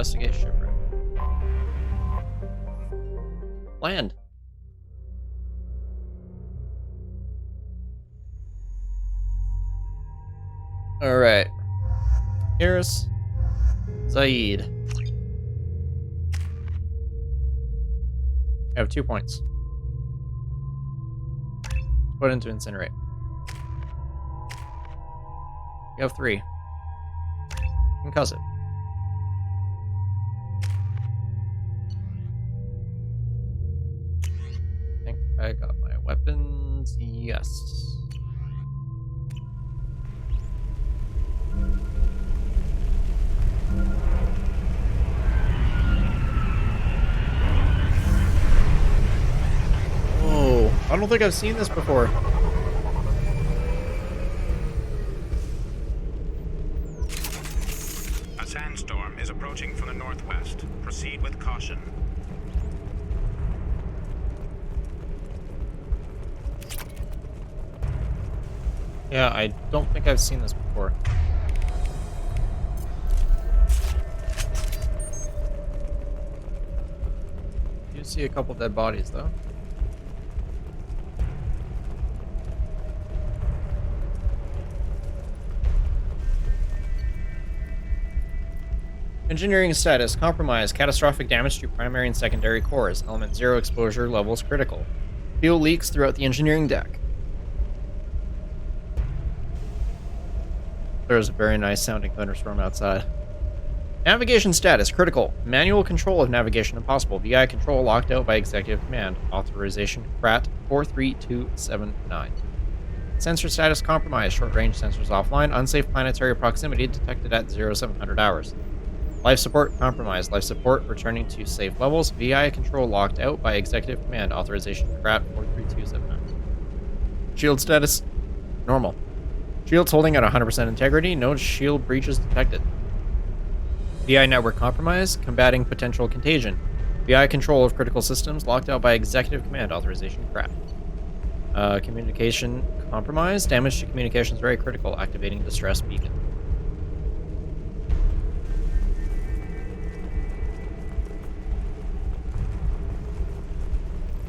Investigate shipwreck. Land. Alright. Here's Zaid. I have 2 points. Put into incinerate. You have 3. Concuss it. I think I got my weapons. Yes. Oh, I don't think I've seen this before. A sandstorm is approaching from the northwest. Proceed with caution. Yeah, I don't think I've seen this before. You see a couple dead bodies, though. Engineering status compromised. Catastrophic damage to primary and secondary cores. Element 0 exposure levels critical. Fuel leaks throughout the engineering deck. There's a very nice sounding thunderstorm outside. Navigation status critical. Manual control of navigation impossible. VI control locked out by executive command. Authorization CRAT 43279. Sensor status compromised. Short range sensors offline. Unsafe planetary proximity detected at 0700 hours. Life support compromised. Life support returning to safe levels. VI control locked out by executive command. Authorization CRAT 43279. Shield status normal. Shields holding at 100% integrity. No shield breaches detected. VI network compromise. Combating potential contagion. VI control of critical systems locked out by executive command. Authorization CRAT. Communication compromise. Damage to communications very critical. Activating distress beacon.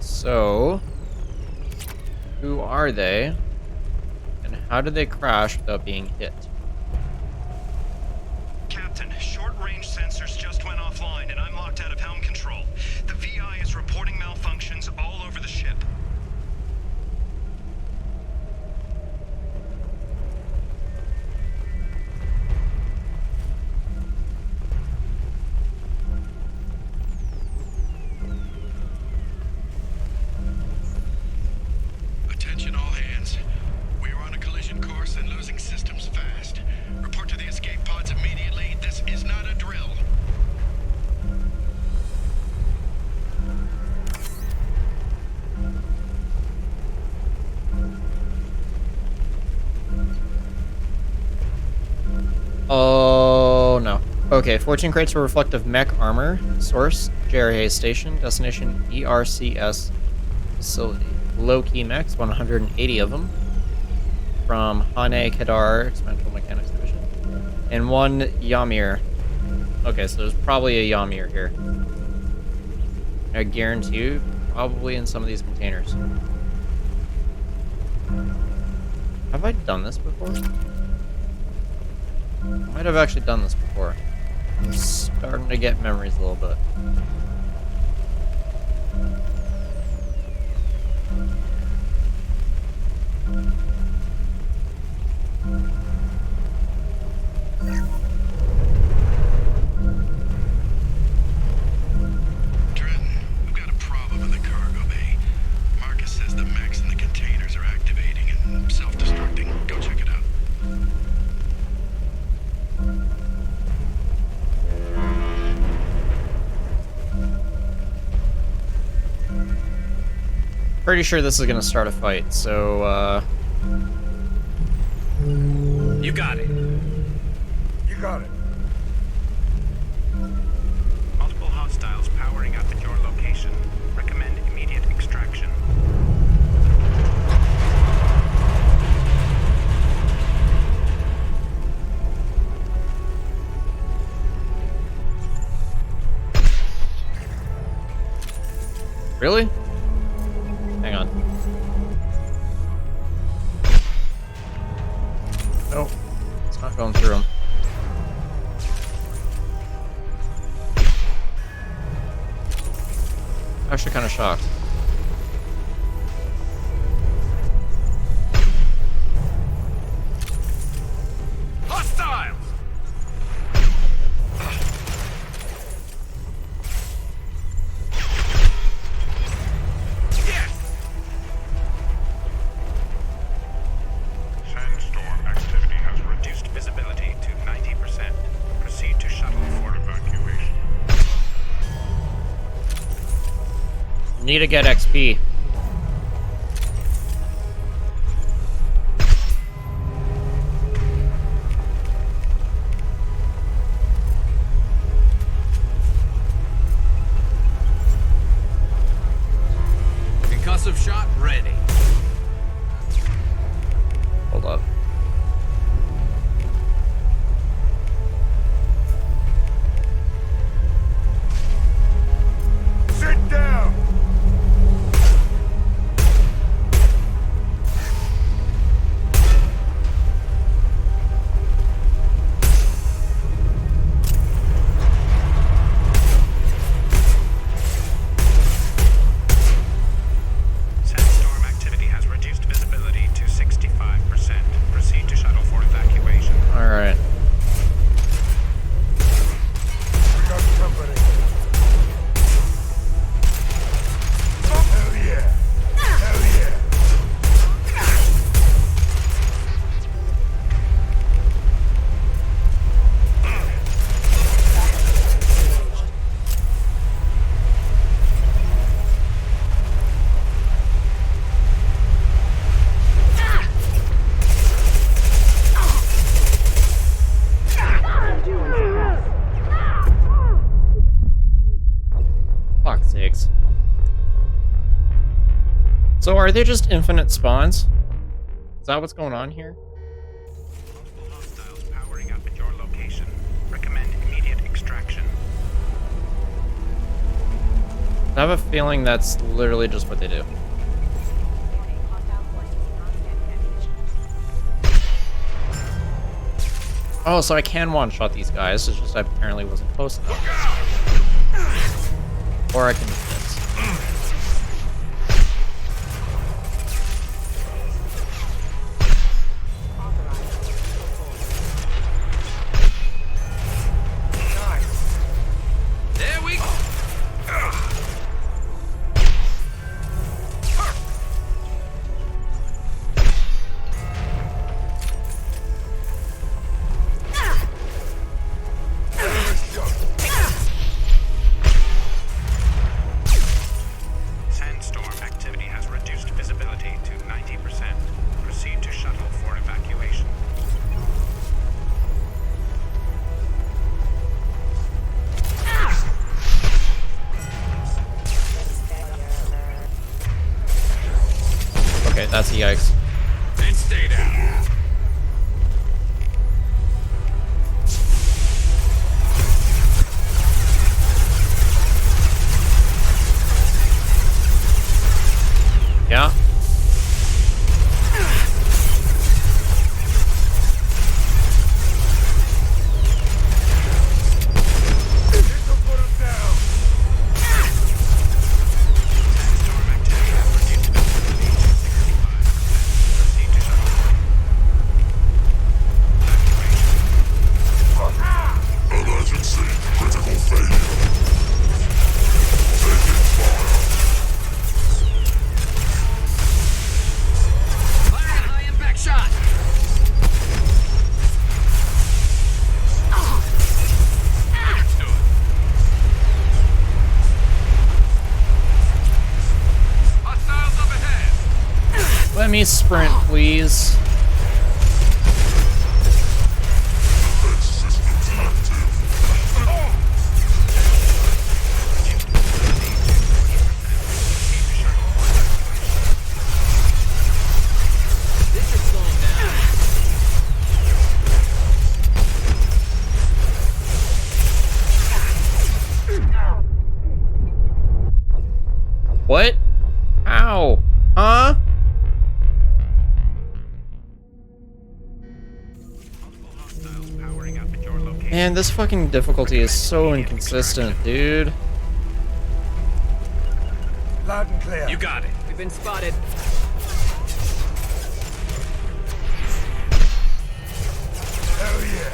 So, who are they? And how did they crash without being hit? Captain, short-range sensors just went offline and I'm locked out of helm control. The VI is reporting malfunctions all over the ship. Attention all hands. We are on a collision course and losing systems fast. Report to the escape pods immediately. This is not a drill. Oh, no. Okay, 14 crates for reflective mech armor. Source, JRA station. Destination, ERCS facility. Low-key mechs, 180 of them. From Hane Kedar Experimental Mechanics Division. And 1 Ymir. Okay, so there's probably a Ymir here. I guarantee you, probably in some of these containers. Have I done this before? I might have actually done this before. I'm starting to get memories a little bit. Trenton, we've got a problem in the cargo bay. Marcus says the mechs in the containers are activating and self-destructing. Go check it out. Pretty sure this is gonna start a fight, so, You got it. You got it. Multiple hostiles powering up at your location. Recommend immediate extraction. Really? Hang on. Nope. It's not going through him. Actually kind of shocked. Hostiles! Sandstorm activity has reduced visibility to 90%. Proceed to shuttle for evacuation. Need to get XP. Concussive shot ready. Hold up. Sit down! Sandstorm activity has reduced visibility to 65%. Proceed to shuttle for evacuation. Alright. We got company. Hell yeah! Hell yeah! Fuck's sakes. So are they just infinite spawns? Is that what's going on here? Multiple hostiles powering up at your location. Recommend immediate extraction. I have a feeling that's literally just what they do. Oh, so I can one-shot these guys, it's just I apparently wasn't close enough. Or I can miss. There we go. Sandstorm activity has reduced visibility to 90%. Proceed to shuttle for evacuation. Okay, that's a yikes. And stay down. Yeah? This'll put him down! Sandstorm activity has reduced visibility to 65%. Proceed to shuttle for evacuation. Emergency. Critical failure. Taking fire. Fire a high impact shot. Let's do it. Hostiles up ahead. Let me sprint, please. Defense systems active. This should slow him down. What? How? Huh? Hostiles powering up at your location. Man, this fucking difficulty is so inconsistent, dude. Loud and clear. You got it. We've been spotted. Hell yeah.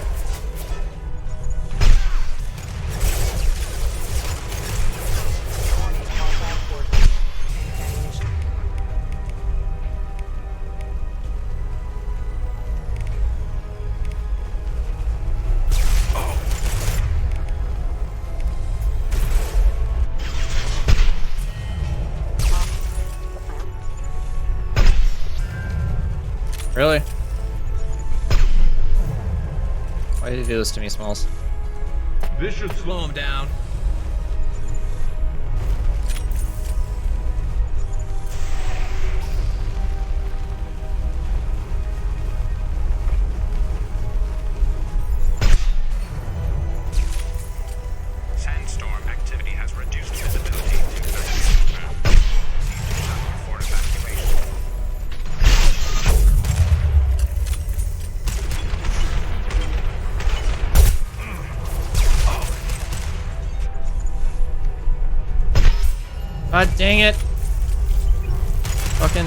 Really? Why did you do this to me, Smalls? This should slow him down. Sandstorm activity has reduced visibility to 30%. Proceed to shuttle for evacuation. God dang it! Fucking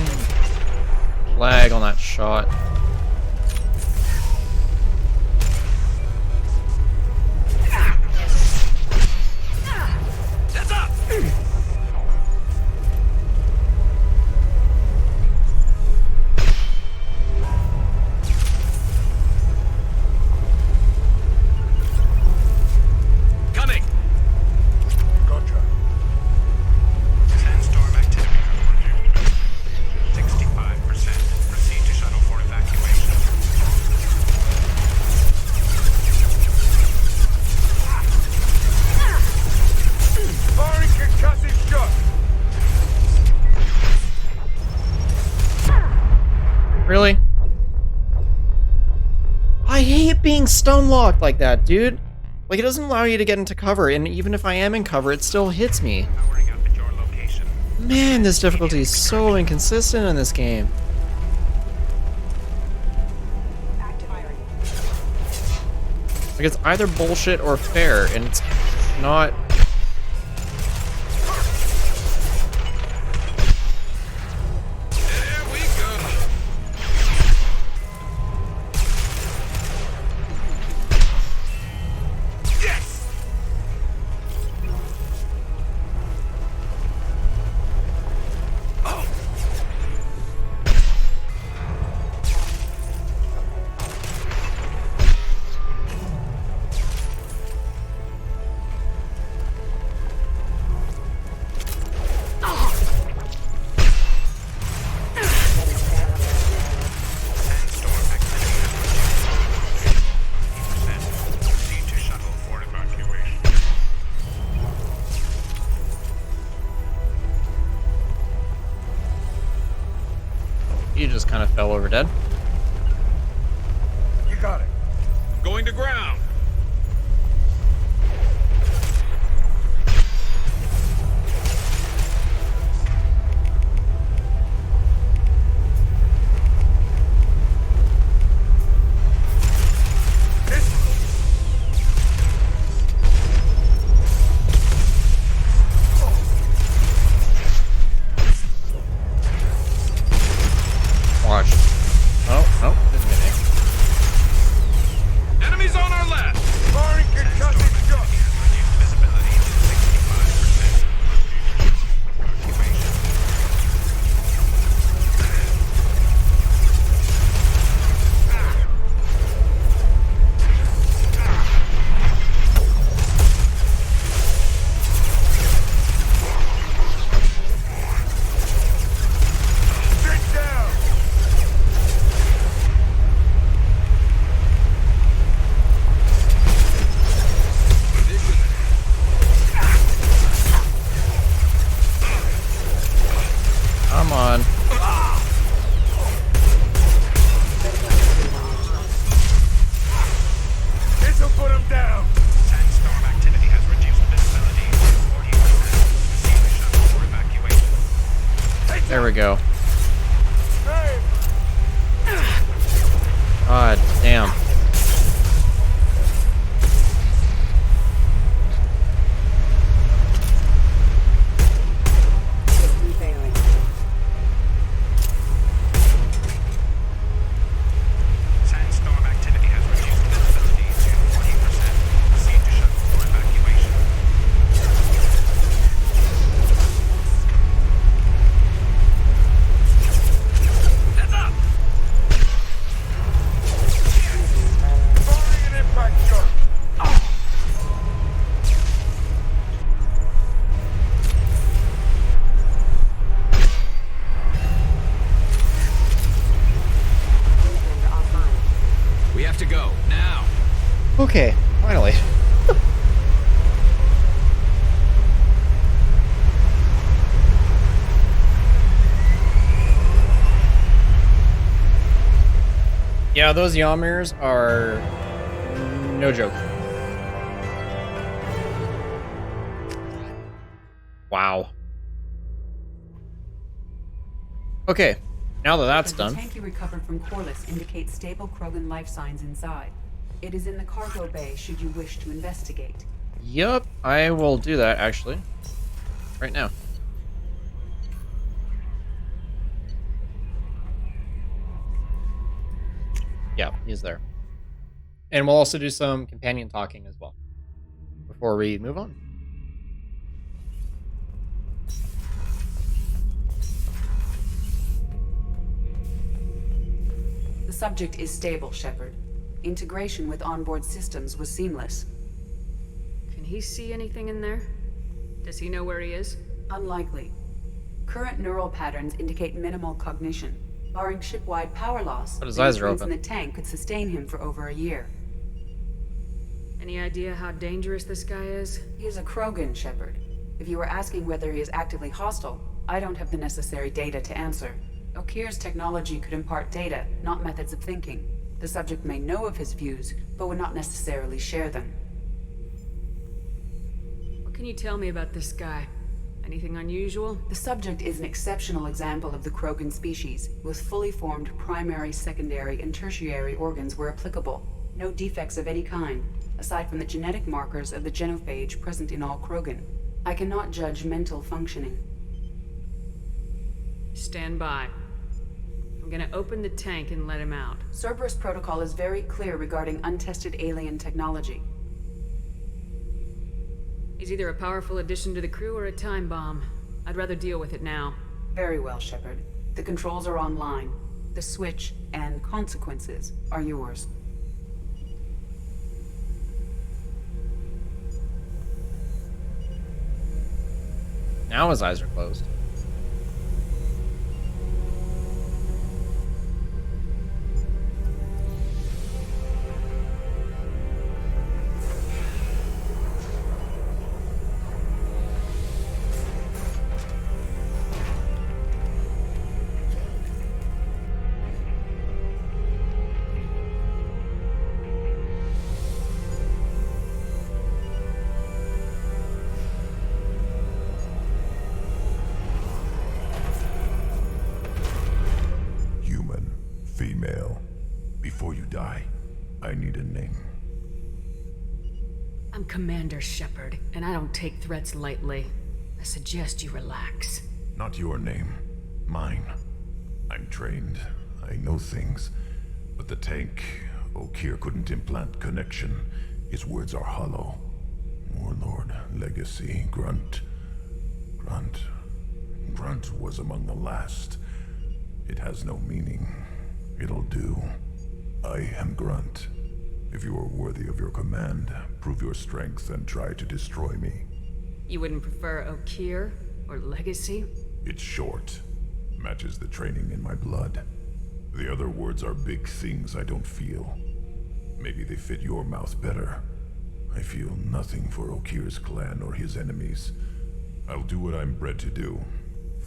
lag on that shot. That's up! Coming! Gotcha. Sandstorm activity has reduced visibility 65%. Proceed to shuttle for evacuation. Firing concussive shot. Really? I hate being stun locked like that, dude. Like, it doesn't allow you to get into cover, and even if I am in cover, it still hits me. Powering up at your location. Man, this difficulty is so inconsistent in this game. Like, it's either bullshit or fair, and it's not. There we go. Yes. Sandstorm activity has reduced 50%. Proceed to shuttle for evacuation. You just kind of fell over dead. You got it. Going to ground. Watch. There we go. Hey! God damn. System failing. Sandstorm activity has reduced visibility to 40%. Proceed to shuttle for evacuation. Heads up! Firing an impact shot! Commander offline. We have to go, now. Okay, finally. Yeah, those Yamirs are no joke. Wow. Okay, now that that's The done. tank you recovered from Corliss indicates stable Krogan life signs inside. It is in the cargo bay should you wish to investigate. Yup, I will do that actually. Right now. Yeah, he's there. And we'll also do some companion talking as well before we move on. The subject is stable, Shepard. Integration with onboard systems was seamless. Can he see anything in there? Does he know where he is? Unlikely. Current neural patterns indicate minimal cognition. Barring ship-wide power loss, But his the eyes are nutrients open. in the tank could sustain him for over a year. Any idea how dangerous this guy is? He is a Krogan, Shepard. If you were asking whether he is actively hostile, I don't have the necessary data to answer. Okir's technology could impart data, not methods of thinking. The subject may know of his views, but would not necessarily share them. What can you tell me about this guy? Anything unusual? The subject is an exceptional example of the Krogan species, with fully formed primary, secondary, and tertiary organs where applicable. No defects of any kind, aside from the genetic markers of the genophage present in all Krogan. I cannot judge mental functioning. Stand by. I'm gonna open the tank and let him out. Cerberus protocol is very clear regarding untested alien technology. He's either a powerful addition to the crew or a time bomb. I'd rather deal with it now. Very well, Shepard. The controls are online. The switch and consequences are yours. Now his eyes are closed. Human, female. Before you die, I need a name. I'm Commander Shepard, and I don't take threats lightly. I suggest you relax. Not your name. Mine. I'm trained. I know things. But the tank, Okir couldn't implant connection. His words are hollow. Warlord, legacy, Grunt. Grunt was among the last. It has no meaning. It'll do. I am Grunt. If you are worthy of your command, prove your strength and try to destroy me. You wouldn't prefer Okir or Legacy? It's short. Matches the training in my blood. The other words are big things I don't feel. Maybe they fit your mouth better. I feel nothing for Okir's clan or his enemies. I'll do what I'm bred to do.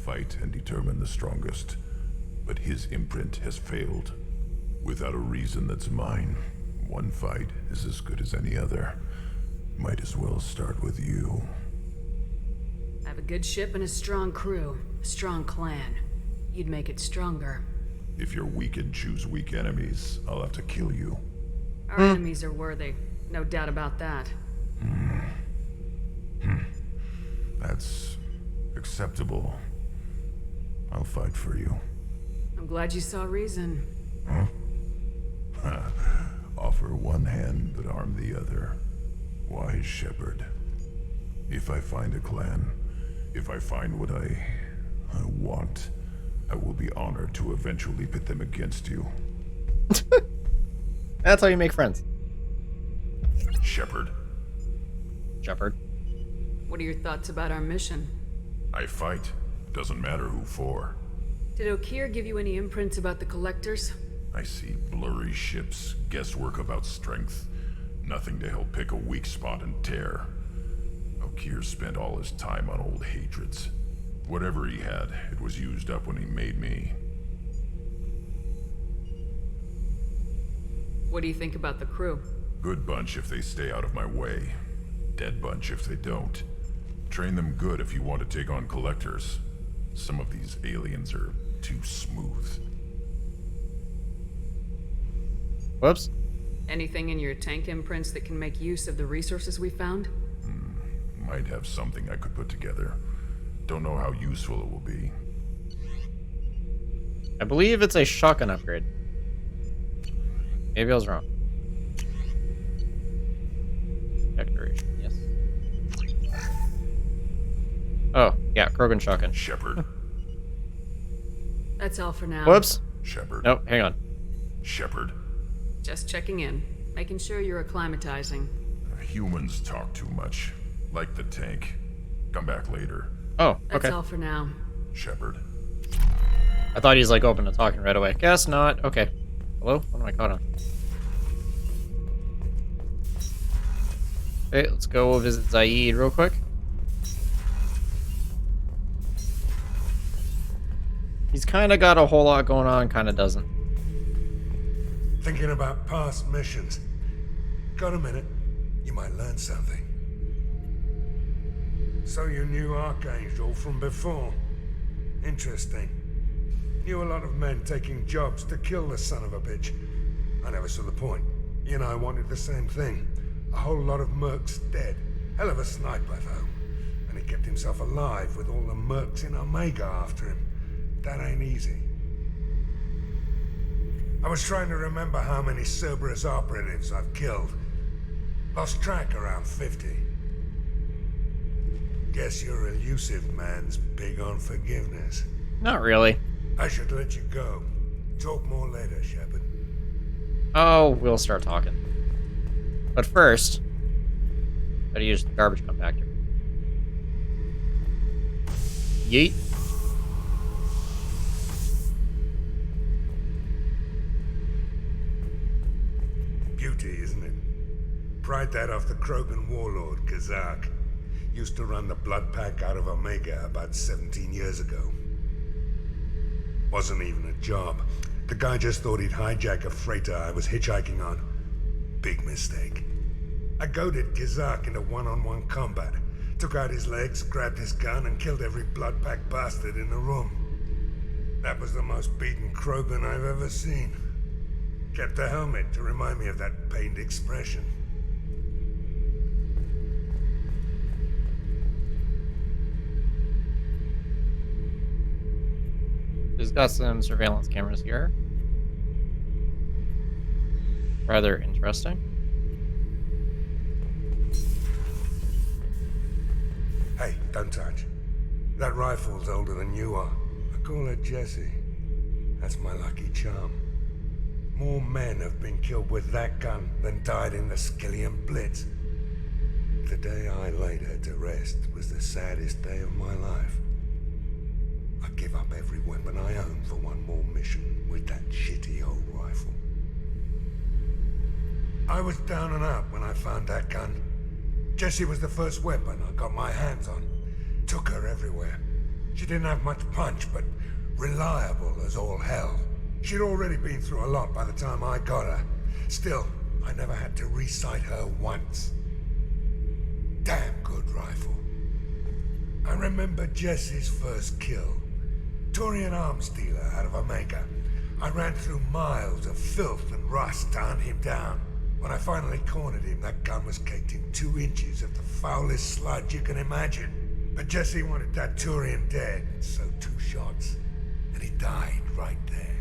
Fight and determine the strongest. But his imprint has failed. Without a reason that's mine, one fight is as good as any other. Might as well start with you. I have a good ship and a strong crew. A strong clan. you'd make it stronger. If you're weak and choose weak enemies, I'll have to kill you. Our enemies are worthy. No doubt about that. That's acceptable. I'll fight for you. I'm glad you saw reason. Offer one hand, but arm the other. Wise shepherd. If I find a clan, if I find what I want, I will be honored to eventually pit them against you. That's how you make friends. Shepherd. Shepherd. What are your thoughts about our mission? I fight. Doesn't matter who for. Did Okeer give you any imprints about the Collectors? I see blurry ships, guesswork about strength. Nothing to help pick a weak spot and tear. Okeer spent all his time on old hatreds. Whatever he had, it was used up when he made me. What do you think about the crew? Good bunch if they stay out of my way. Dead bunch if they don't. Train them good if you want to take on Collectors. Some of these aliens are too smooth. Whoops. Anything in your tank imprints that can make use of the resources we found? Might have something I could put together. Don't know how useful it will be. I believe it's a shotgun upgrade. Maybe I was wrong. Declaration, yes. Oh, yeah, Krogan shotgun. Shepherd. That's all for now. Whoops. Shepherd. Nope, hang on. Shepherd. Just checking in. Making sure you're acclimatizing. Humans talk too much. Like the tank. Come back later. Oh, That's okay. all for now. Shepherd. I thought he's like open to talking right away. Guess not. Okay. Hello? What am I caught on? Okay, let's go visit Zaid real quick. He's kind of got a whole lot going on, kind of doesn't. Thinking about past missions. Got a minute? You might learn something. So you knew Archangel from before. Interesting. Knew a lot of men taking jobs to kill the son of a bitch. I never saw the point. You and I wanted the same thing. A whole lot of mercs dead. Hell of a sniper, though. And he kept himself alive with all the mercs in Omega after him. That ain't easy. I was trying to remember how many Cerberus operatives I've killed. Lost track around 50. Guess your elusive man's big on forgiveness. Not really. I should let you go. Talk more later, Shepard. Oh, we'll start talking. But first, gotta use the garbage compactor. Yeet. Beauty, isn't it? Pried that off the Krogan warlord, Kazak. Used to run the blood pack out of Omega about 17 years ago. Wasn't even a job. The guy just thought he'd hijack a freighter I was hitchhiking on. Big mistake. I goaded Kazak into one-on-one combat. Took out his legs, grabbed his gun, and killed every blood pack bastard in the room. That was the most beaten Krogan I've ever seen. Kept a helmet to remind me of that pained expression. He's got some surveillance cameras here. Rather interesting. Hey, don't touch. That rifle's older than you are. I call her Jessie. That's my lucky charm. More men have been killed with that gun than died in the Skillian Blitz. The day I laid her to rest was the saddest day of my life. I'd give up every weapon I own for one more mission with that shitty old rifle. I was down and out when I found that gun. Jessie was the first weapon I got my hands on. Took her everywhere. She didn't have much punch, but reliable as all hell. She'd already been through a lot by the time I got her. Still, I never had to re-sight her once. Damn good rifle. I remember Jessie's first kill. Turian arms dealer out of Omega. I ran through miles of filth and rust to hunt him down. When I finally cornered him, that gun was caked in 2 inches of the foulest sludge you can imagine. But Jesse wanted that Turian dead, so 2 shots. And he died right there.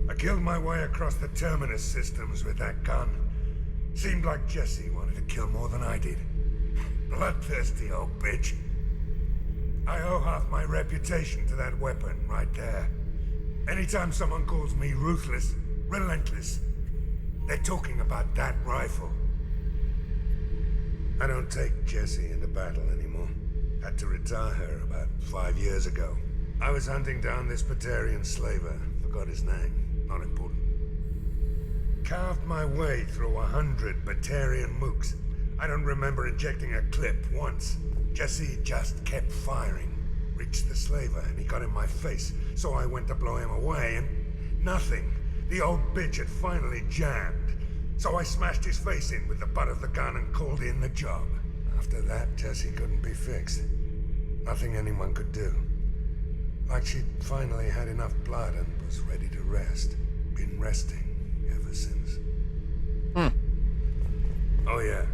I killed my way across the Terminus systems with that gun. Seemed like Jesse wanted to kill more than I did. Bloodthirsty old bitch. I owe half my reputation to that weapon right there. Anytime someone calls me ruthless, relentless, they're talking about that rifle. I don't take Jessie into battle anymore. Had to retire her about 5 years ago. I was hunting down this Batarian slaver. Forgot his name. Not important. Carved my way through 100 Batarian mooks. I don't remember ejecting a clip once. Jesse just kept firing. Reached the slaver and he got in my face, so I went to blow him away and nothing. The old bitch had finally jammed. So I smashed his face in with the butt of the gun and called in the job. After that, Jesse couldn't be fixed. Nothing anyone could do. Like she'd finally had enough blood and was ready to rest. Been resting ever since. Oh yeah,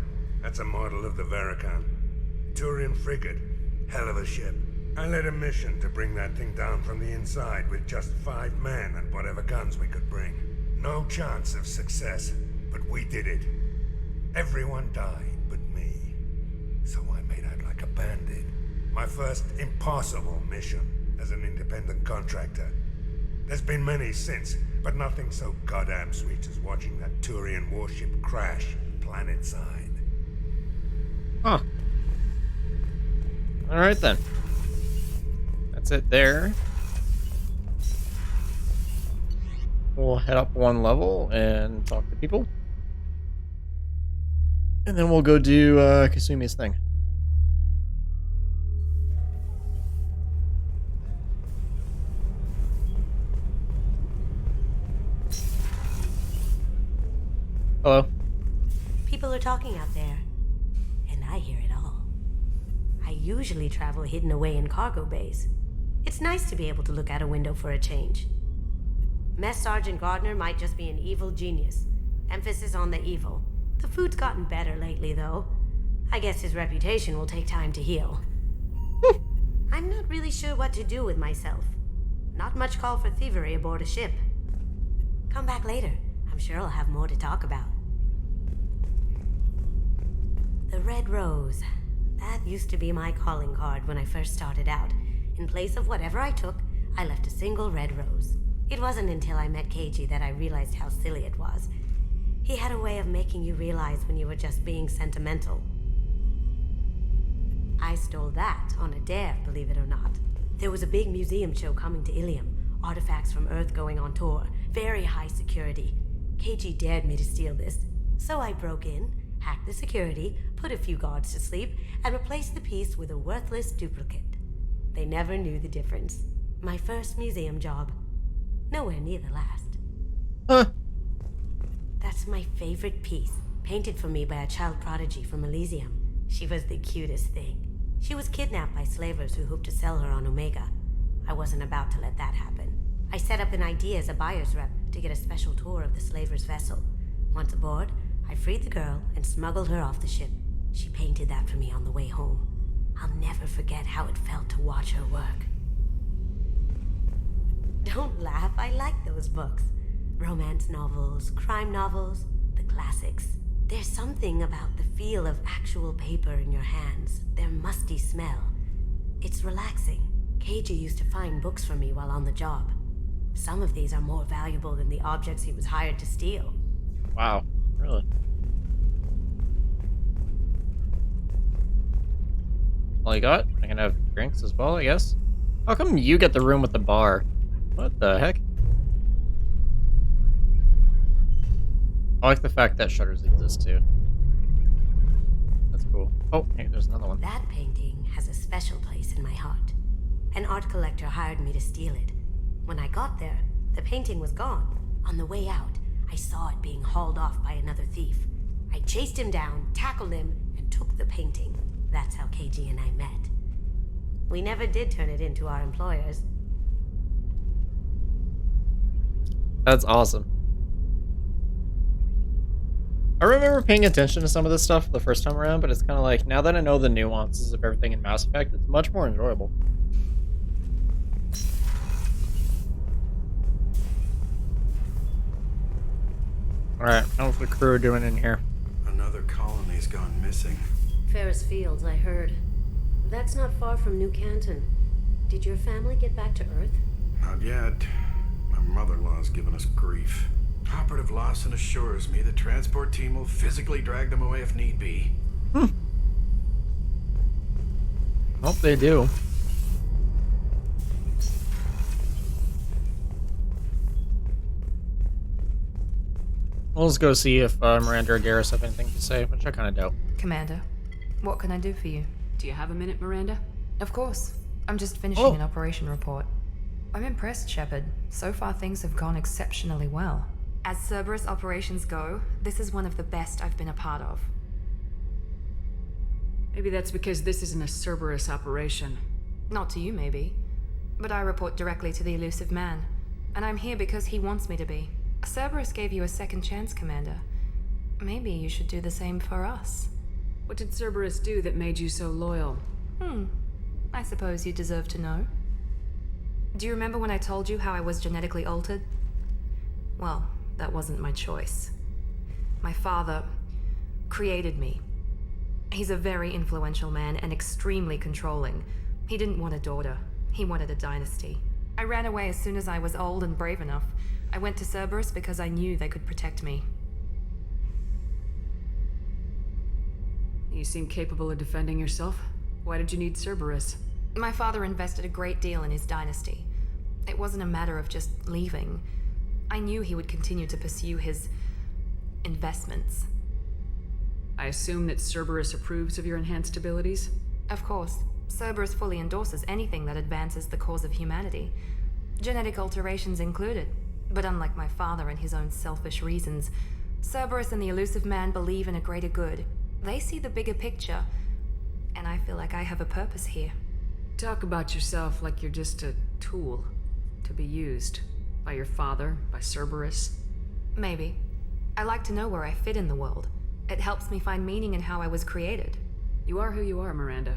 that's a model of the Veracon. Turian frigate. Hell of a ship. I led a mission to bring that thing down from the inside with just 5 men and whatever guns we could bring. No chance of success, but we did it. Everyone died but me. So I made out like a bandit. My first impossible mission as an independent contractor. There's been many since, but nothing so goddamn sweet as watching that Turian warship crash planet-side. Huh. Alright then. That's it there. We'll head up 1 level and talk to people. And then we'll go do Kasumi's thing. Hello. People are talking out there, and I hear it all. I usually travel hidden away in cargo bays. It's nice to be able to look out a window for a change. Mess Sergeant Gardner might just be an evil genius. Emphasis on the evil. The food's gotten better lately, though. I guess his reputation will take time to heal. I'm not really sure what to do with myself. Not much call for thievery aboard a ship. Come back later. I'm sure I'll have more to talk about. The Red Rose. That used to be my calling card when I first started out. In place of whatever I took, I left a single red rose. It wasn't until I met Keiji that I realized how silly it was. He had a way of making you realize when you were just being sentimental. I stole that on a dare, believe it or not. There was a big museum show coming to Ilium. Artifacts from Earth going on tour. Very high security. Keiji dared me to steal this. So I broke in, hacked the security, put a few guards to sleep, and replaced the piece with a worthless duplicate. They never knew the difference. My first museum job. Nowhere near the last. Huh. That's my favorite piece, painted for me by a child prodigy from Elysium. She was the cutest thing. She was kidnapped by slavers who hoped to sell her on Omega. I wasn't about to let that happen. I set up an idea as a buyer's rep to get a special tour of the slaver's vessel. Once aboard, I freed the girl and smuggled her off the ship. She painted that for me on the way home. I'll never forget how it felt to watch her work. Don't laugh, I like those books. Romance novels, crime novels, the classics. There's something about the feel of actual paper in your hands, their musty smell. It's relaxing. Keiji used to find books for me while on the job. Some of these are more valuable than the objects he was hired to steal. Wow, really? All you got? I can have drinks as well, I guess. How come you get the room with the bar? What the heck? I like the fact that shutters exist too. That's cool. Oh, hey, there's another one. That painting has a special place in my heart. An art collector hired me to steal it. When I got there, the painting was gone. On the way out, I saw it being hauled off by another thief. I chased him down, tackled him, and took the painting. That's how Keiji and I met. We never did turn it into our employers. That's awesome. I remember paying attention to some of this stuff the first time around, but it's kind of like, now that I know the nuances of everything in Mass Effect, it's much more enjoyable. Alright, how's the crew doing in here? Another colony's gone missing. Ferris Fields, I heard. That's not far from New Canton. Did your family get back to Earth? Not yet. My mother-in-law's given us grief. Operative Lawson assures me the transport team will physically drag them away if need be. Hope they do. We'll just go see if Miranda or Garrus have anything to say, which I kind of doubt. Commander, what can I do for you? Do you have a minute, Miranda? Of course. I'm just finishing an operation report. I'm impressed, Shepard. So far, things have gone exceptionally well. As Cerberus operations go, this is one of the best I've been a part of. Maybe that's because this isn't a Cerberus operation. Not to you, maybe. But I report directly to the elusive man. And I'm here because he wants me to be. Cerberus gave you a second chance, Commander. Maybe you should do the same for us. What did Cerberus do that made you so loyal? I suppose you deserve to know. Do you remember when I told you how I was genetically altered? Well, that wasn't my choice. My father created me. He's a very influential man and extremely controlling. He didn't want a daughter. He wanted a dynasty. I ran away as soon as I was old and brave enough. I went to Cerberus because I knew they could protect me. You seem capable of defending yourself. Why did you need Cerberus? My father invested a great deal in his dynasty. It wasn't a matter of just leaving. I knew he would continue to pursue his investments. I assume that Cerberus approves of your enhanced abilities? Of course. Cerberus fully endorses anything that advances the cause of humanity. Genetic alterations included. But unlike my father and his own selfish reasons, Cerberus and the elusive man believe in a greater good. They see the bigger picture, and I feel like I have a purpose here. Talk about yourself like you're just a tool to be used by your father, by Cerberus. Maybe. I like to know where I fit in the world. It helps me find meaning in how I was created. You are who you are, Miranda.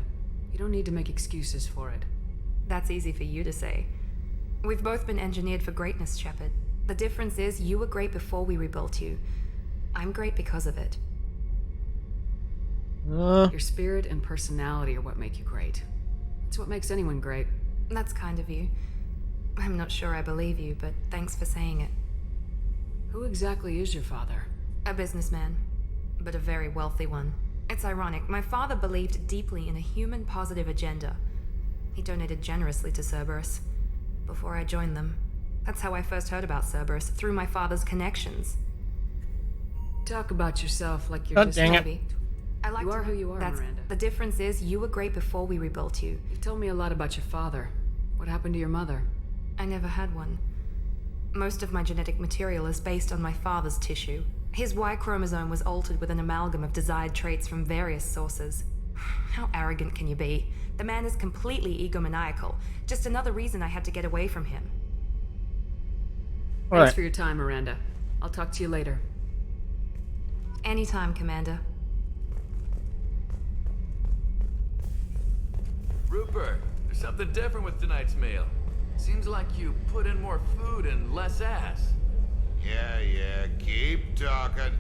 You don't need to make excuses for it. That's easy for you to say. We've both been engineered for greatness, Shepard. The difference is you were great before we rebuilt you. I'm great because of it. Your spirit and personality are what make you great. It's what makes anyone great. That's kind of you. I'm not sure I believe you, but thanks for saying it. Who exactly is your father? A businessman, but a very wealthy one. It's ironic. My father believed deeply in a human-positive agenda. He donated generously to Cerberus before I joined them. That's how I first heard about Cerberus, through my father's connections. Talk about yourself like you're God just dang it. Maybe. I like You to are know who you are, that's, Miranda. The difference is you were great before we rebuilt you. You've told me a lot about your father. What happened to your mother? I never had one. Most of my genetic material is based on my father's tissue. His Y chromosome was altered with an amalgam of desired traits from various sources. How arrogant can you be? The man is completely egomaniacal. Just another reason I had to get away from him. Thanks for your time, Miranda. I'll talk to you later. Anytime, Commander. Rupert, there's something different with tonight's meal. Seems like you put in more food and less ass. Yeah, keep talking.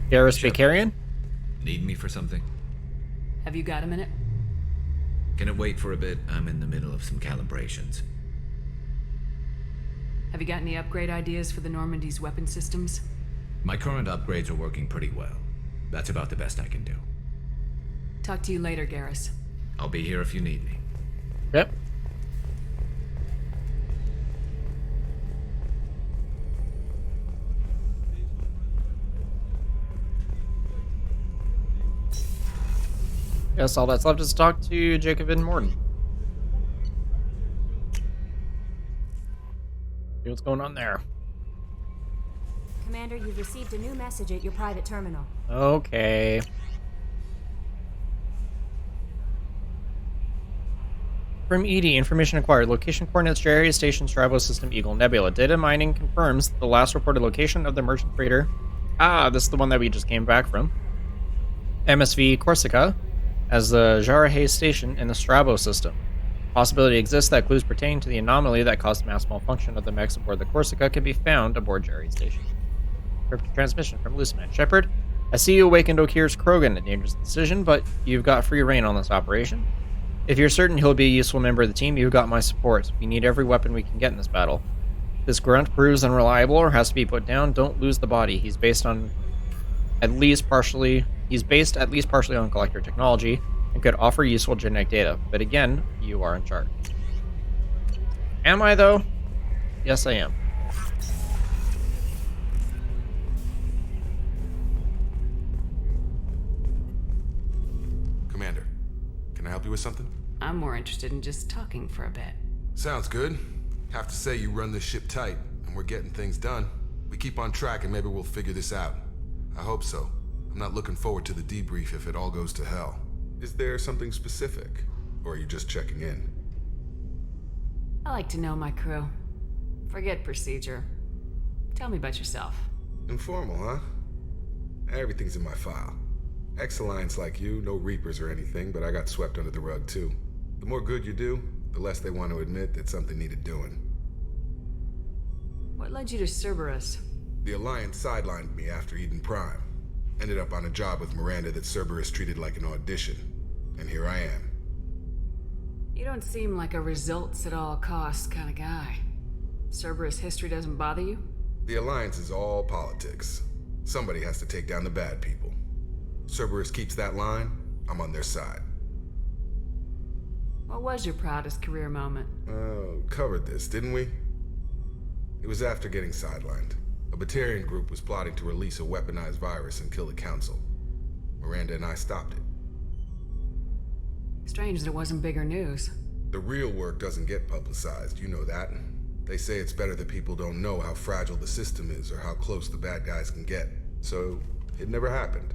Garrus Vicarian? Need me for something? Have you got a minute? Can it wait for a bit? I'm in the middle of some calibrations. Have you got any upgrade ideas for the Normandy's weapon systems? My current upgrades are working pretty well. That's about the best I can do. Talk to you later, Garrus. I'll be here if you need me. Yep. Guess all that's left is to talk to Jacob and Morton. See what's going on there. Commander, you've received a new message at your private terminal. Okay. From ED, information acquired. Location coordinates, area station, Strabo System, Eagle Nebula. Data mining confirms the last reported location of the merchant freighter. Ah, this is the one that we just came back from. MSV Corsica as the Jarahe station in the Strabo system. Possibility exists that clues pertaining to the anomaly that caused mass malfunction of the mechs aboard the Corsica can be found aboard Jarahe station. Cryptic transmission from Luceman. Shepard, I see you awakened Okir's Krogan. A dangerous decision, but you've got free reign on this operation. If you're certain he'll be a useful member of the team, you've got my support. We need every weapon we can get in this battle. If this grunt proves unreliable or has to be put down, don't lose the body. He's based at least partially on collector technology and could offer useful genetic data. But again, you are in charge. Am I, though? Yes, I am. Commander, can I help you with something? I'm more interested in just talking for a bit. Sounds good. Have to say you run this ship tight, and we're getting things done. We keep on track and maybe we'll figure this out. I hope so. I'm not looking forward to the debrief if it all goes to hell. Is there something specific? Or are you just checking in? I like to know my crew. Forget procedure. Tell me about yourself. Informal, huh? Everything's in my file. Ex-Alliance like you, no Reapers or anything, but I got swept under the rug too. The more good you do, the less they want to admit that something needed doing. What led you to Cerberus? The Alliance sidelined me after Eden Prime. Ended up on a job with Miranda that Cerberus treated like an audition. And here I am. You don't seem like a results-at-all-costs kind of guy. Cerberus history doesn't bother you? The Alliance is all politics. Somebody has to take down the bad people. Cerberus keeps that line, I'm on their side. What was your proudest career moment? Covered this, didn't we? It was after getting sidelined. A Batarian group was plotting to release a weaponized virus and kill the Council. Miranda and I stopped it. Strange that it wasn't bigger news. The real work doesn't get publicized, you know that. They say it's better that people don't know how fragile the system is or how close the bad guys can get. So, it never happened.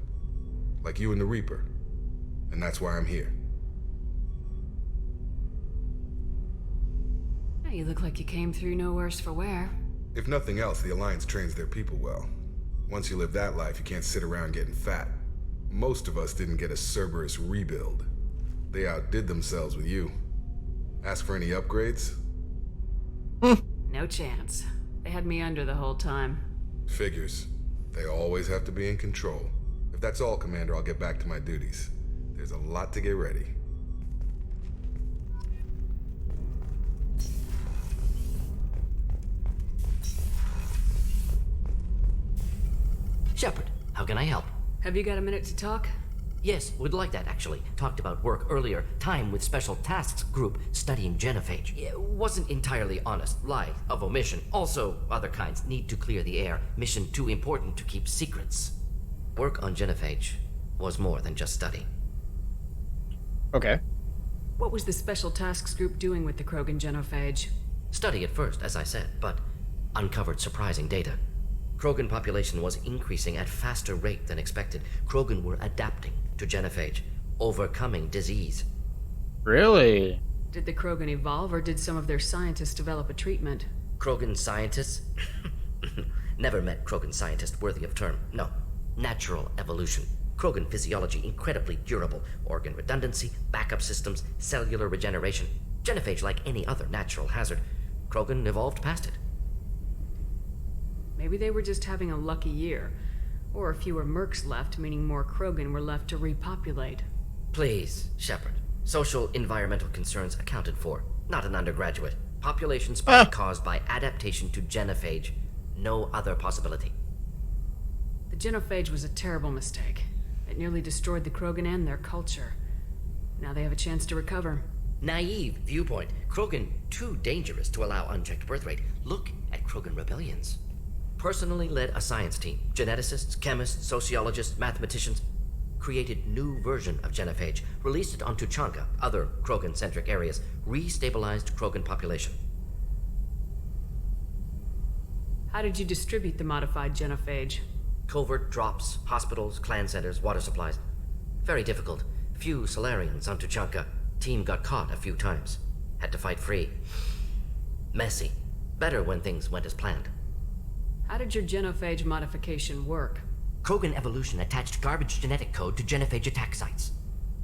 Like you and the Reaper. And that's why I'm here. You look like you came through no worse for wear. If nothing else, the Alliance trains their people well. Once you live that life, you can't sit around getting fat. Most of us didn't get a Cerberus rebuild. They outdid themselves with you. Ask for any upgrades? No chance. They had me under the whole time. Figures. They always have to be in control. If that's all, Commander, I'll get back to my duties. There's a lot to get ready. Shepard, how can I help? Have you got a minute to talk? Yes, would like that actually. Talked about work earlier. Time with Special Tasks Group studying genophage. It wasn't entirely honest. Lie of omission. Also, other kinds. Need to clear the air. Mission too important to keep secrets. Work on genophage was more than just study. Okay. What was the Special Tasks Group doing with the Krogan genophage? Study at first, as I said, but uncovered surprising data. Krogan population was increasing at faster rate than expected. Krogan were adapting to genophage, overcoming disease. Really? Did the Krogan evolve, or did some of their scientists develop a treatment? Krogan scientists? Never met Krogan scientist worthy of term. No. Natural evolution. Krogan physiology incredibly durable. Organ redundancy, backup systems, cellular regeneration. Genophage like any other natural hazard. Krogan evolved past it. Maybe they were just having a lucky year. Or fewer mercs left, meaning more Krogan were left to repopulate. Please, Shepard. Social environmental concerns accounted for. Not an undergraduate. Population spike caused by adaptation to genophage. No other possibility. The genophage was a terrible mistake. It nearly destroyed the Krogan and their culture. Now they have a chance to recover. Naive viewpoint. Krogan too dangerous to allow unchecked birth rate. Look at Krogan rebellions. Personally led a science team. Geneticists, chemists, sociologists, mathematicians. Created new version of genophage. Released it on Tuchanka, other Krogan-centric areas. Restabilized Krogan population. How did you distribute the modified genophage? Covert drops, hospitals, clan centers, water supplies. Very difficult. Few Solarians on Tuchanka. Team got caught a few times. Had to fight free. Messy. Better when things went as planned. How did your genophage modification work? Krogan evolution attached garbage genetic code to genophage attack sites.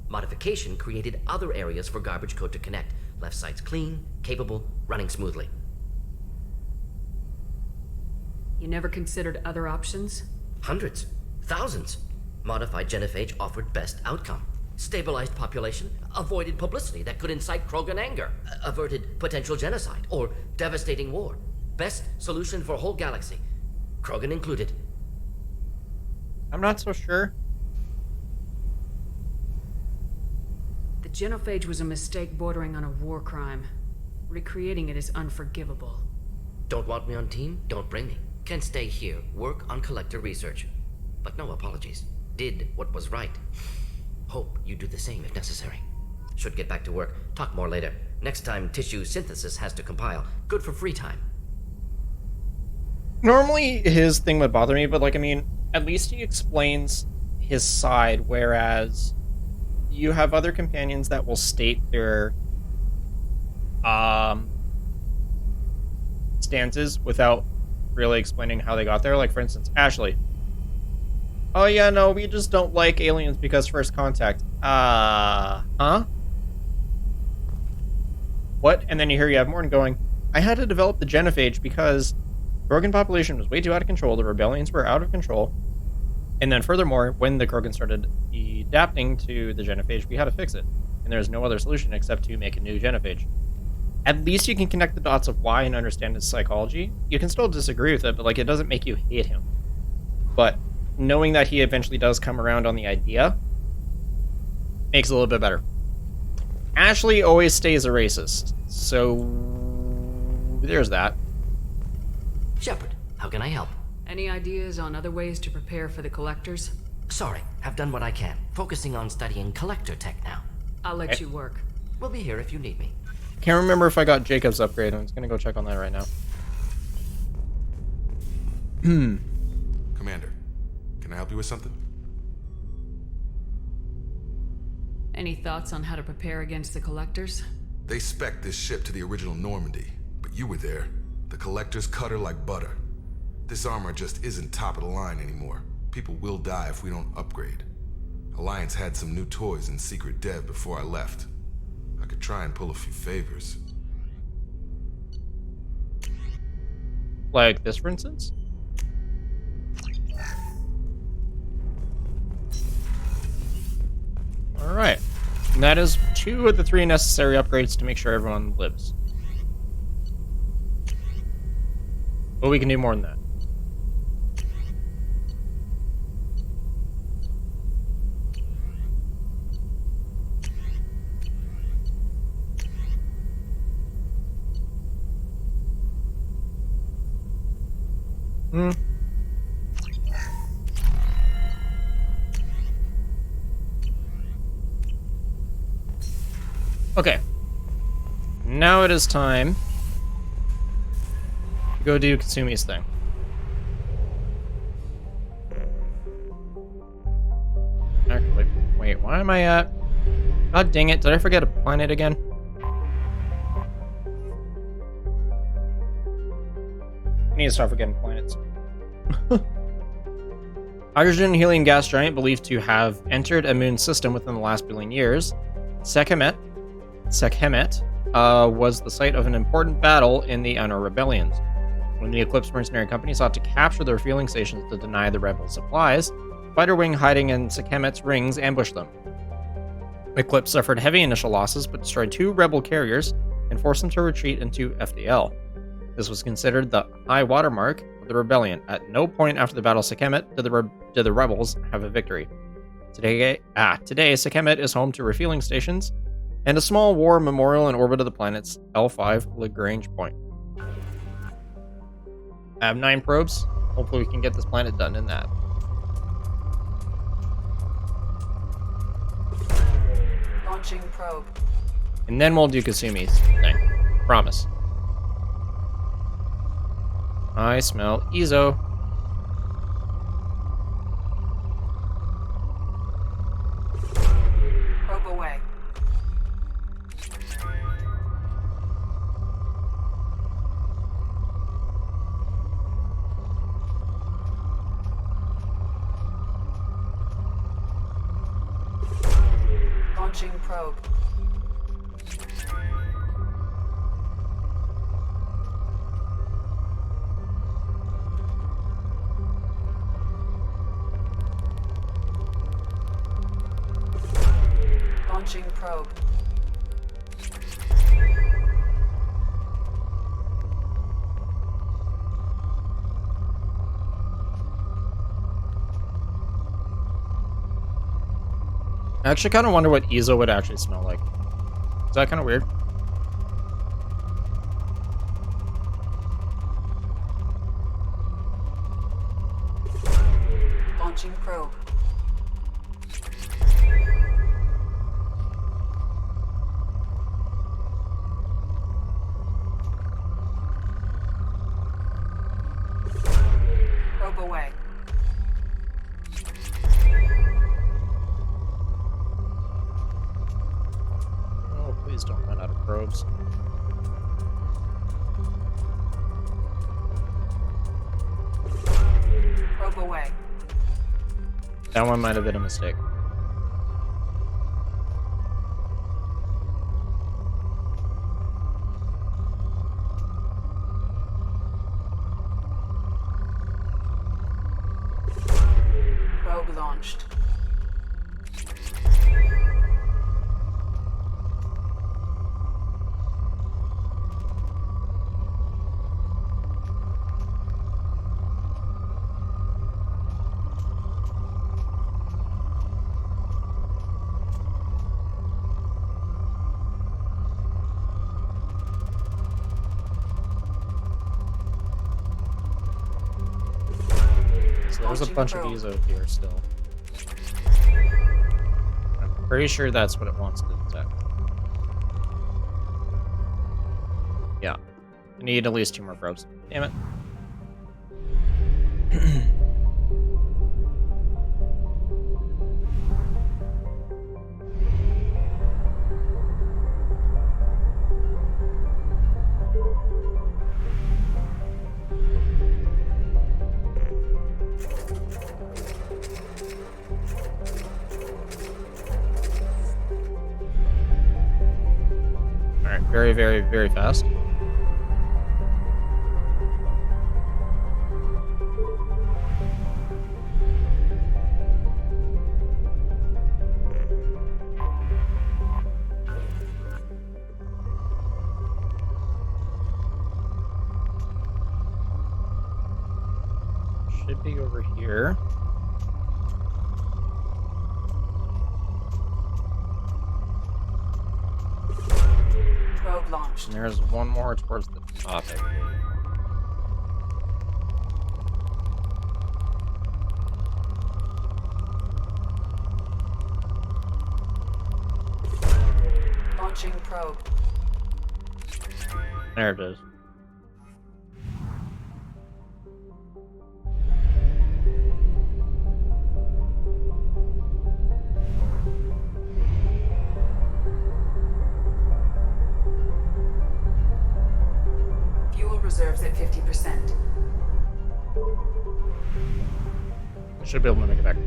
Modification created other areas for garbage code to connect. Left sites clean, capable, running smoothly. You never considered other options? Hundreds. Thousands. Modified genophage offered best outcome. Stabilized population, avoided publicity that could incite Krogan anger, averted potential genocide, or devastating war. Best solution for whole galaxy. Krogan included. I'm not so sure. The genophage was a mistake bordering on a war crime. Recreating it is unforgivable. Don't want me on team? Don't bring me. Can stay here, work on collector research. But no apologies. Did what was right. Hope you do the same if necessary. Should get back to work. Talk more later. Next time tissue synthesis has to compile. Good for free time. Normally his thing would bother me, but like, I mean, at least he explains his side, whereas you have other companions that will state their stances without really explaining how they got there. Like, for instance, Ashley. Oh yeah, no, we just don't like aliens because first contact. Huh? What? And then you hear Morton going, I had to develop the genophage because Krogan population was way too out of control, the rebellions were out of control, and then furthermore, when the Krogan started adapting to the genophage, we had to fix it. And there's no other solution except to make a new genophage. At least you can connect the dots of why and understand his psychology. You can still disagree with it, but like, it doesn't make you hate him. But knowing that he eventually does come around on the idea makes it a little bit better. Ashley always stays a racist, so there's that. Shepard, how can I help? Any ideas on other ways to prepare for the collectors? Sorry, have done what I can. Focusing on studying collector tech now. I'll let you work. We'll be here if you need me. Can't remember if I got Jacob's upgrade. I'm just gonna go check on that right now. Commander, can I help you with something? Any thoughts on how to prepare against the collectors? They spec'd this ship to the original Normandy, but you were there. The collectors cut her like butter. This armor just isn't top of the line anymore. People will die if we don't upgrade. Alliance had some new toys in secret dev before I left. I could try and pull a few favors. Like this, for instance? Alright. And that is 2 of the 3 necessary upgrades to make sure everyone lives. But we can do more than that. Okay. Now it is time to go do Kasumi's thing. Actually, wait, why am I at... God dang it, did I forget a planet again? I need to start forgetting planets. Hydrogen and helium gas giant believed to have entered a moon system within the last billion years. Sekhemet was the site of an important battle in the Honor Rebellions. When the Eclipse Mercenary Company sought to capture the refueling stations to deny the rebel supplies, Fighter Wing hiding in Sekhemet's rings ambushed them. Eclipse suffered heavy initial losses but destroyed 2 rebel carriers and forced them to retreat into FDL. This was considered the high watermark of the rebellion. At no point after the Battle of Sekhemet did the rebels have a victory. Today, Sekhemet is home to refueling stations and a small war memorial in orbit of the planet's L5 Lagrange point. I have 9 probes. Hopefully we can get this planet done in that. Launching probe. And then we'll do Kasumi's thing. Promise. I smell Ezo. Probe away. Launching probe. Launching probe. I actually kind of wonder what Ezo would actually smell like. Is that kind of weird? Launching probe. Probe away. Oh, please don't run out of probes. Probe away. That one might have been a mistake. Probe launched. So there's a bunch of Ezo here still. I'm pretty sure that's what it wants to detect. Yeah. I need at least 2 more probes. Damn it. Alright, very, very, very fast. Should be over here. Probe launched. And there's one more towards the top, I believe. Launching probe. There it is. Fuel reserves at 50%. I should be able to make it back.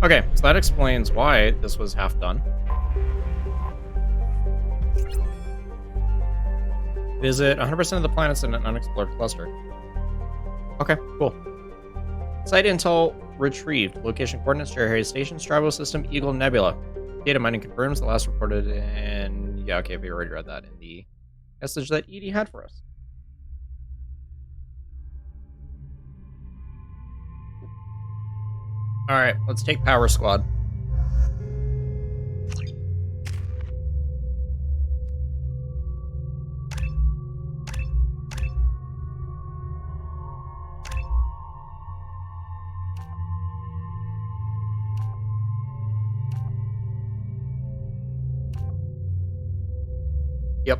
Okay, so that explains why this was half done. Visit 100% of the planets in an unexplored cluster. Okay, cool. Site intel retrieved. Location coordinates, Cherry Station, Strabo System, Eagle Nebula. Data mining confirms the last reported in... Yeah, okay, we already read that in the message that Edie had for us. Alright, let's take Power Squad. Yep.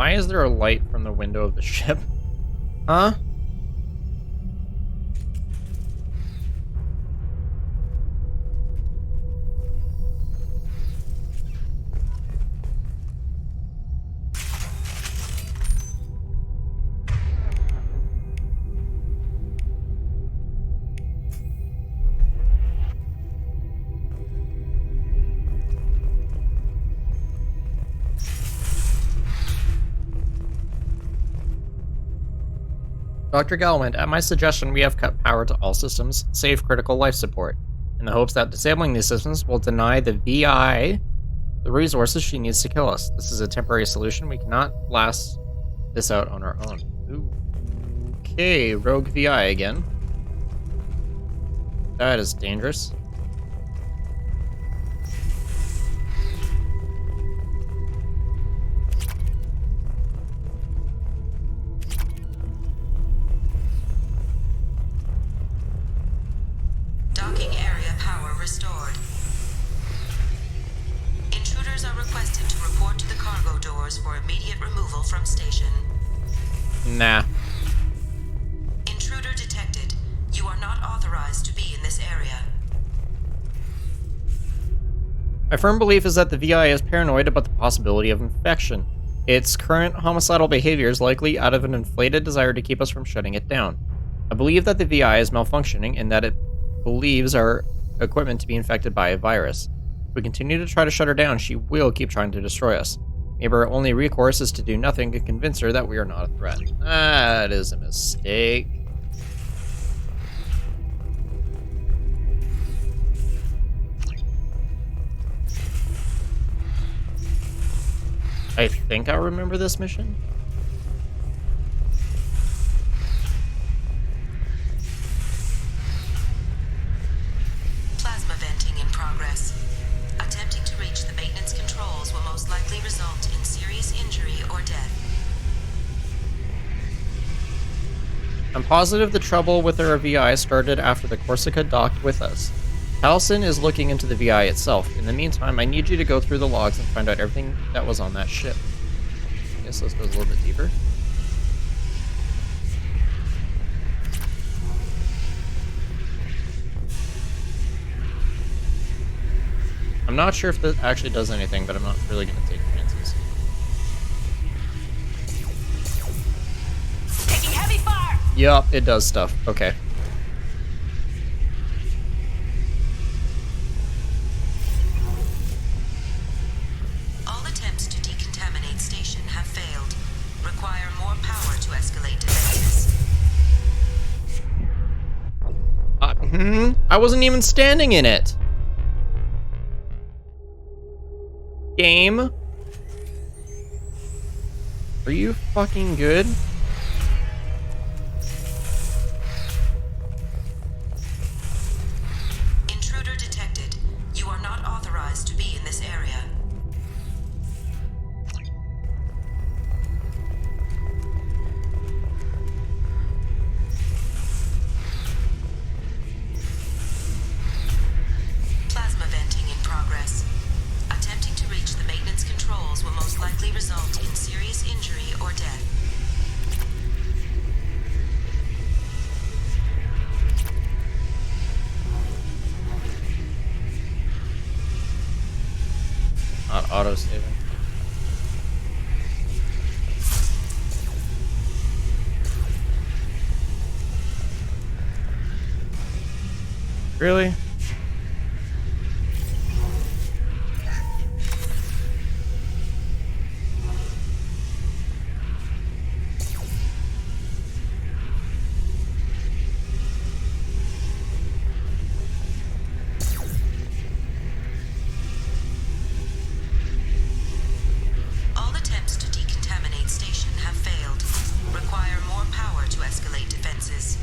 Why is there a light from the window of the ship? Huh? Dr. Galwand, at my suggestion, we have cut power to all systems, save critical life support, in the hopes that disabling these systems will deny the VI the resources she needs to kill us. This is a temporary solution. We cannot last this out on our own. Ooh. Okay, rogue VI again. That is dangerous. Docking area power restored. Intruders are requested to report to the cargo doors for immediate removal from station. Nah. Intruder detected. You are not authorized to be in this area. My firm belief is that the VI is paranoid about the possibility of infection. Its current homicidal behavior is likely out of an inflated desire to keep us from shutting it down. I believe that the VI is malfunctioning and that it believes our equipment to be infected by a virus. If we continue to try to shut her down, she will keep trying to destroy us. Maybe our only recourse is to do nothing to convince her that we are not a threat. That is a mistake. I think I remember this mission. Plasma venting in progress. Attempting to reach the maintenance controls will most likely result in serious injury or death. I'm positive the trouble with our VI started after the Corsica docked with us. Halcyon is looking into the VI itself. In the meantime, I need you to go through the logs and find out everything that was on that ship. I guess this goes a little bit deeper. I'm not sure if that actually does anything, but I'm not really going to take chances. Taking heavy fire! Yup, it does stuff. Okay. All attempts to decontaminate station have failed. Require more power to escalate defenses. I wasn't even standing in it. Game? Are you fucking good? Intruder detected. You are not authorized to be in this area. Plasma venting in progress. Attempting to reach the maintenance controls will most likely result in serious injury or death. Not auto-saving. Really? All attempts to decontaminate station have failed. Require more power to escalate defenses.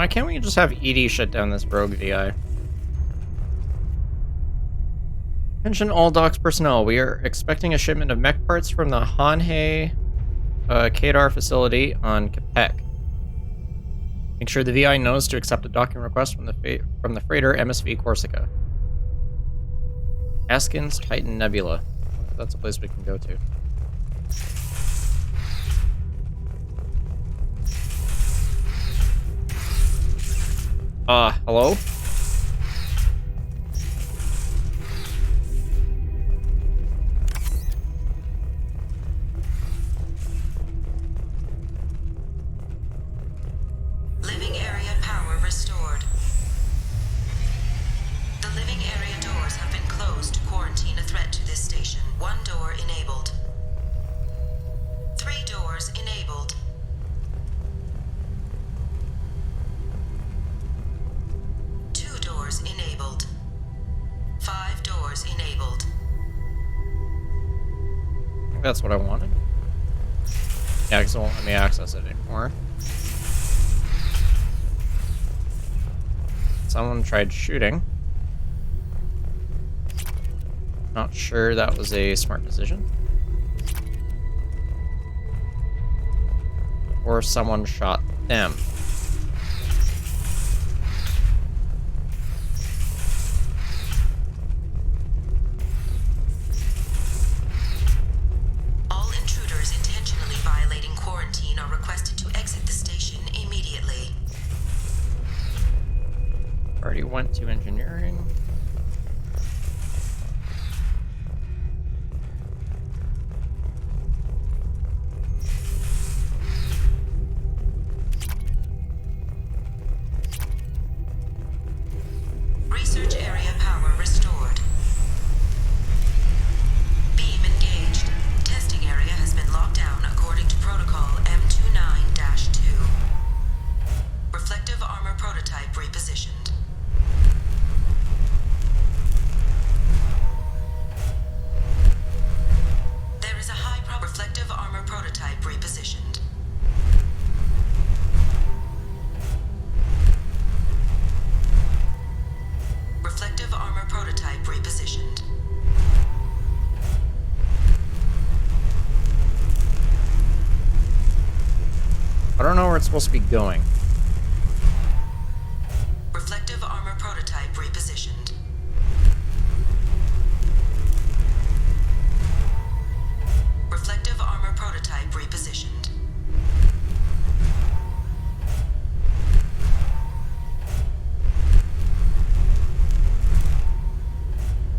can't we just have Edie shut down this rogue VI? Attention all docks personnel. We are expecting a shipment of mech parts from the Hanhei Kadar facility on Capek. Make sure the VI knows to accept a docking request from the freighter MSV Corsica. Askins Titan Nebula. That's a place we can go to. Hello? Living area power restored. The living area doors have been closed to quarantine a threat to this station. 1 door enabled. 3 doors enabled. 2 doors enabled. 5 doors enabled. I think that's what I wanted. Yeah, because it won't let me access it anymore. Someone tried shooting. Not sure that was a smart decision. Or someone shot them. All intruders intentionally violating quarantine are requested to exit the station immediately. Already went to engineering. Research area power restored. Beam engaged. Testing area has been locked down according to protocol M29-2. Reflective armor prototype repositioned. There is a high reflective armor prototype repositioned. Reflective armor prototype repositioned. I don't know where it's supposed to be going. Reflective armor prototype repositioned. Reflective armor prototype repositioned.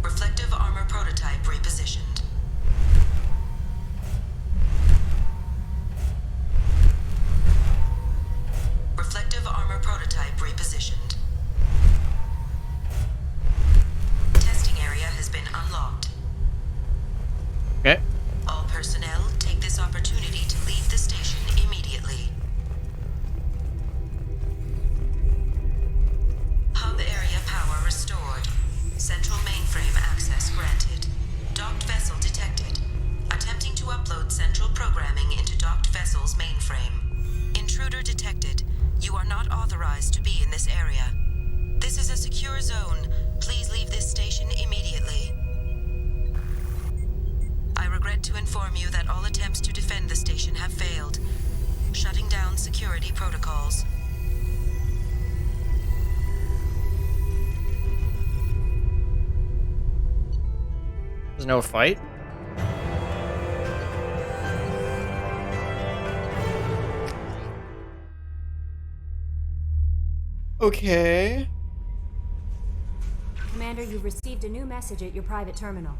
Reflective armor prototype repositioned. Reflective armor prototype repositioned. Testing area has been unlocked. Okay. All personnel take this opportunity to leave the station immediately. Hub area power restored. Central mainframe access granted. Docked vessel detected. Attempting to upload central programming into docked vessel's mainframe. Intruder detected. You are not authorized to be in this area. This is a secure zone. Please leave this station immediately. I regret to inform you that all attempts to defend the station have failed. Shutting down security protocols. There's no fight? Okay. Commander, you've received a new message at your private terminal.